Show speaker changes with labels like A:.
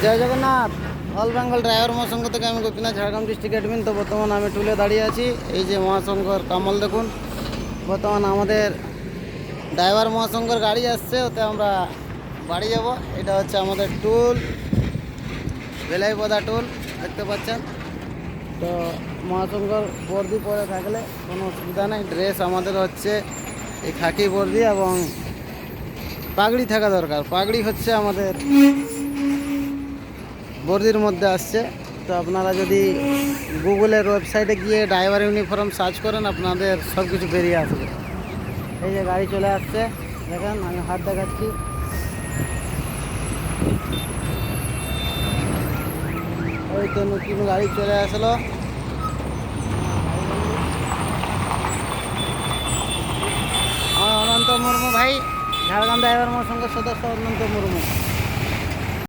A: জয় Jagannath. All Bengal driver মহাসংঘ থেকে আমি Gopinath, Jhargram district admin. তো বর্তমানে আমি টুলে দাঁড়িয়ে আছি। এই যে মহাসংঘর কামল দেখুন, বর্তমানে আমাদের ড্রাইভার মহাসংঘর গাড়ি আসছে, ওতে আমরা বাড়ি যাব। এটা হচ্ছে আমাদের টুল, বেলাইপদা টুল, দেখতে পাচ্ছেন। তো মহাসংঘর বর্দি পরে থাকলে কোনো অসুবিধা নেই। ড্রেস আমাদের হচ্ছে এই খাকি বর্দি এবং পাগড়ি থাকা দরকার। পাগড়ি হচ্ছে আমাদের বর্দির মধ্যে আসছে। তো আপনারা যদি গুগলের ওয়েবসাইটে গিয়ে ড্রাইভার ইউনিফর্ম সার্চ করেন, আপনাদের সব কিছু বেরিয়ে আসবে। এই যে গাড়ি চলে আসছে, দেখেন আমি হাত দেখাচ্ছি। ওই তো নতুন গাড়ি চলে আসলো। আমার অনন্ত মুর্মু ভাই, ঝাড়গ্রাম ড্রাইভার মহাসংঘের সদস্য অনন্ত মুর্মু।